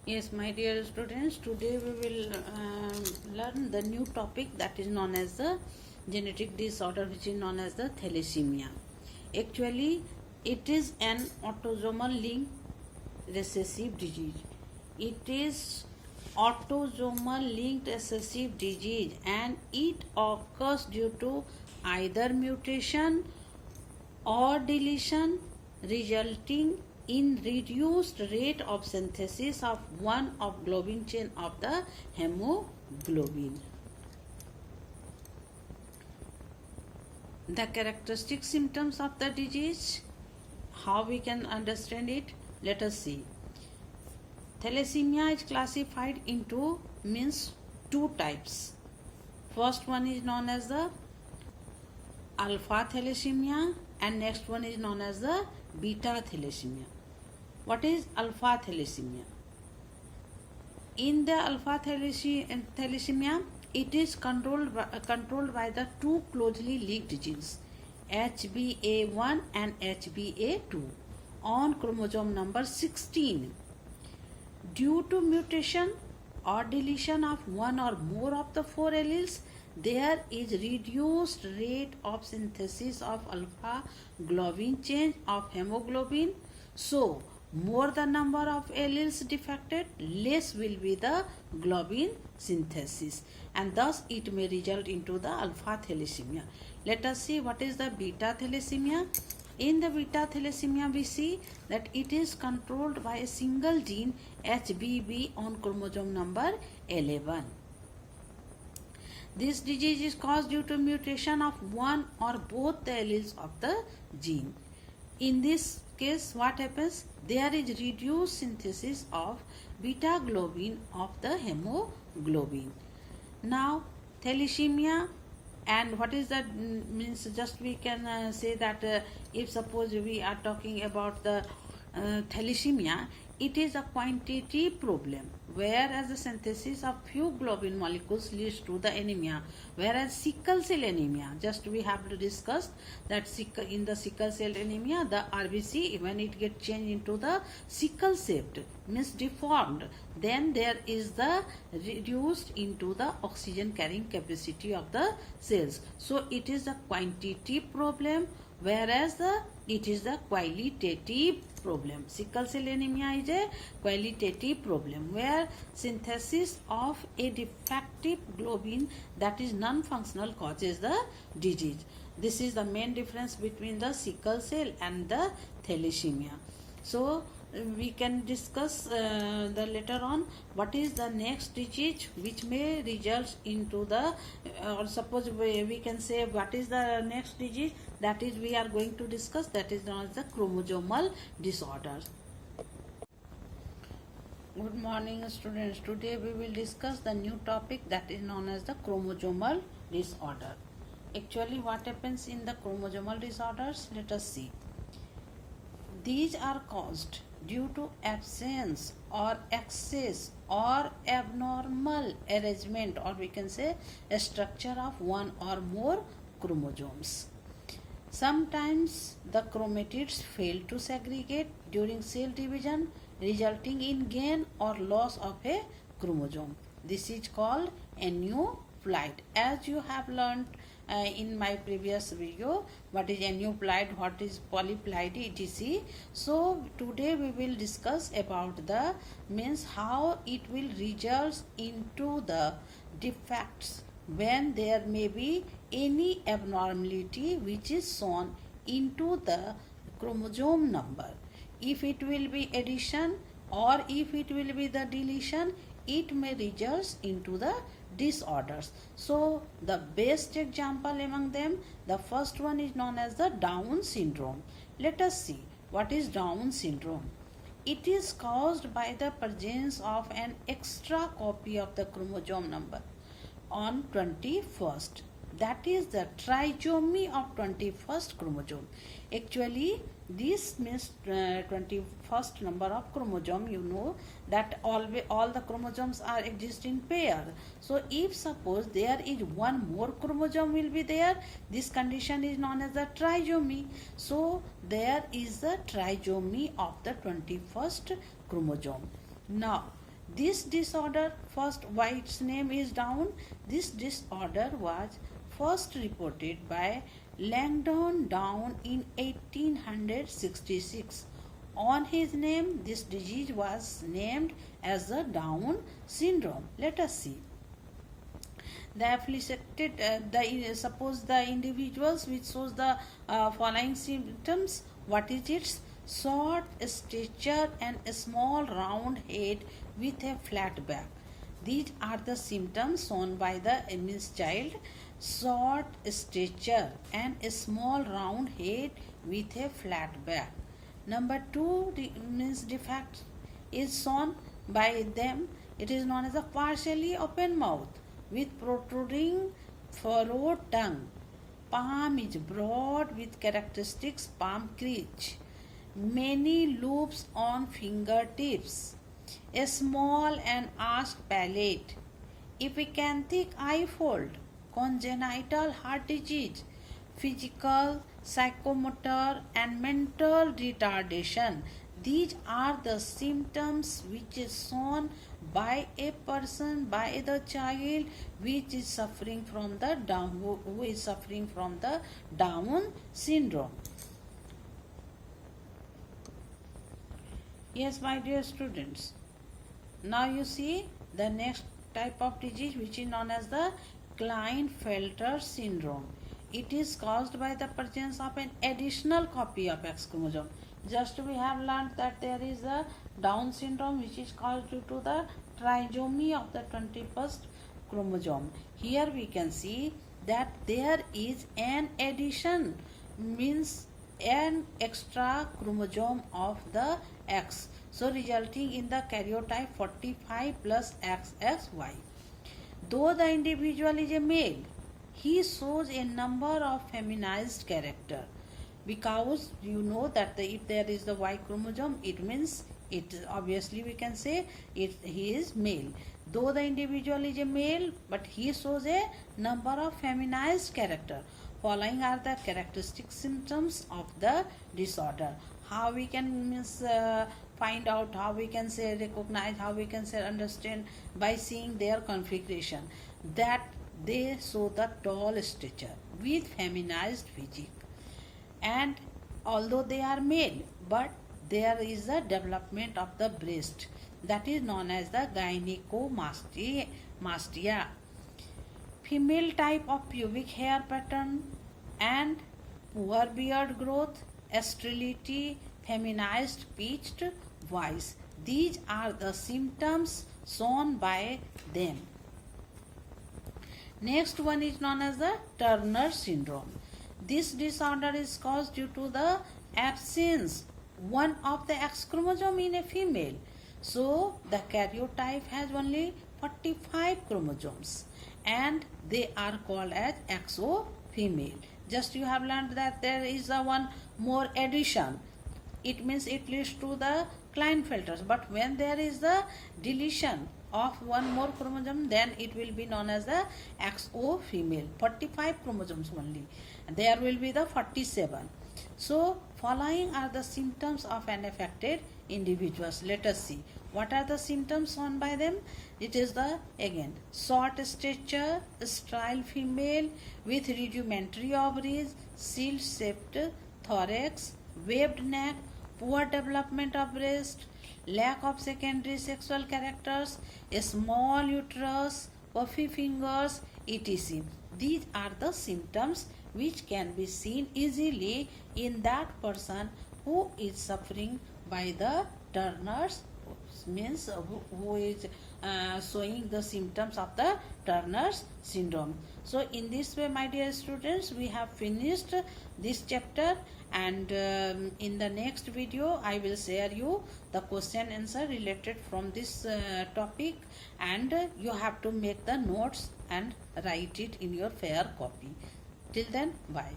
Yes, my dear students, today we will learn the new topic that is known as the genetic disorder, which is known as the thalassemia. Actually, it is an autosomal linked recessive disease. It is autosomal linked recessive disease and it occurs due to either mutation or deletion resulting in reduced rate of synthesis of one of globin chain of the hemoglobin. The characteristic symptoms of the disease, how we can understand it, let us see. Thalassemia is classified into two types. First one is known as the alpha thalassemia and next one is known as the beta thalassemia. What is alpha thalassemia? In the alpha thalassemia, it is controlled by the two closely linked genes, HBA1 and HBA2, on chromosome number 16. Due to mutation or deletion of one or more of the four alleles, there is reduced rate of synthesis of alpha globin chain of hemoglobin. So, more the number of alleles defected, less will be the globin synthesis, and thus it may result into the alpha thalassemia. Let us see what is the beta thalassemia. In the beta thalassemia, we see that it is controlled by a single gene HBB on chromosome number 11. This disease is caused due to mutation of one or both the alleles of the gene. In this case, what happens? There is reduced synthesis of beta globin of the hemoglobin. Now, thalassemia, and what is that means? Just we can say that if suppose we are talking about the thalassemia, it is a quantity problem, whereas the synthesis of few globin molecules leads to the anemia, whereas sickle cell anemia, just we have to discuss that in the sickle cell anemia, the RBC, when it gets changed into the sickle shaped, means deformed, then there is the reduced into the oxygen carrying capacity of the cells. So it is a quantity problem, whereas it is the qualitative problem. Sickle cell anemia is a qualitative problem where synthesis of a defective globin that is non-functional causes the disease. This is the main difference between the sickle cell and the thalassemia. So we can discuss the later on what is the next disease which may result into the or suppose we can say what is the next disease that is we are going to discuss, that is known as the chromosomal disorders. Good morning students, today we will discuss the new topic that is known as the chromosomal disorder. Actually what happens in the chromosomal disorders, let us see. These are caused due to absence or excess or abnormal arrangement, or we can say a structure of one or more chromosomes. Sometimes the chromatids fail to segregate during cell division, resulting in gain or loss of a chromosome. This is called aneuploid. As you have learned in my previous video, what is aneuploid, what is polyploidy, etc. So today we will discuss about the means how it will result into the defects when there may be any abnormality which is shown into the chromosome number. If it will be addition or if it will be the deletion, it may result into the disorders. So the best example among them, the first one is known as the Down syndrome. Let us see what is Down syndrome. It is caused by the presence of an extra copy of the chromosome number on 21st, that is the trisomy of 21st chromosome. Actually this means 21st number of chromosome, you know that all the chromosomes are exist in pair. So if suppose there is one more chromosome will be there, this condition is known as the trisomy. So there is the trisomy of the 21st chromosome. Now This disorder, first why its name is Down, this disorder was first reported by Langdon Down in 1866. On his name, this disease was named as the Down syndrome. Let us see. The afflicted, suppose the individuals which shows the following symptoms. What is it? Short stature and a small round head with a flat back. These are the symptoms shown by the means child. Short stature and a small round head with a flat back. Number 2 means defect is shown by them. It is known as a partially open mouth with protruding furrowed tongue. Palm is broad with characteristics palm crease. Many loops on fingertips. A small and arched palate. Epicanthic eye fold. Congenital heart disease. Physical, psychomotor and mental retardation. These are the symptoms which is shown by a person, by the child which is suffering from the Down, who is suffering from the Down syndrome. Yes, my dear students. Now you see the next type of disease which is known as the Klinefelter syndrome. It is caused by the presence of an additional copy of X chromosome. Just we have learned that there is a Down syndrome which is caused due to the trisomy of the 21st chromosome. Here we can see that there is an addition, means an extra chromosome of the X. So resulting in the karyotype 45 plus XXY. Though the individual is a male, he shows a number of feminized character, because you know that if there is the Y chromosome, it means it obviously we can say he is male. Though the individual is a male, but he shows a number of feminized character. Following are the characteristic symptoms of the disorder. How we can find out, how we can say recognize, how we can say understand by seeing their configuration, that they show the tall stature with feminized physique, and although they are male, but there is a development of the breast that is known as the gynecomastia. Female type of pubic hair pattern and poor beard growth, sterility, feminized pitched voice. These are the symptoms shown by them. Next one is known as the Turner syndrome. This disorder is caused due to the absence one of the X chromosome in a female. So the karyotype has only 45 chromosomes and they are called as XO female. Just you have learned that there is a one more addition. It means it leads to the Klinefelters. But when there is the deletion of one more chromosome, then it will be known as the XO female. 45 chromosomes only. There will be the 47. So following are the symptoms of an affected individuals. Let us see. What are the symptoms shown by them? It is the, again, short stature, sterile female with rudimentary ovaries, shield-shaped thorax, waved neck, poor development of breast, lack of secondary sexual characters, a small uterus, puffy fingers, etc. These are the symptoms which can be seen easily in that person who is suffering by the Turner's, means who is showing the symptoms of the Turner's syndrome. So in this way, my dear students, we have finished this chapter, and in the next video I will share you the question answer related from this topic, and you have to make the notes and write it in your fair copy. Till then, bye.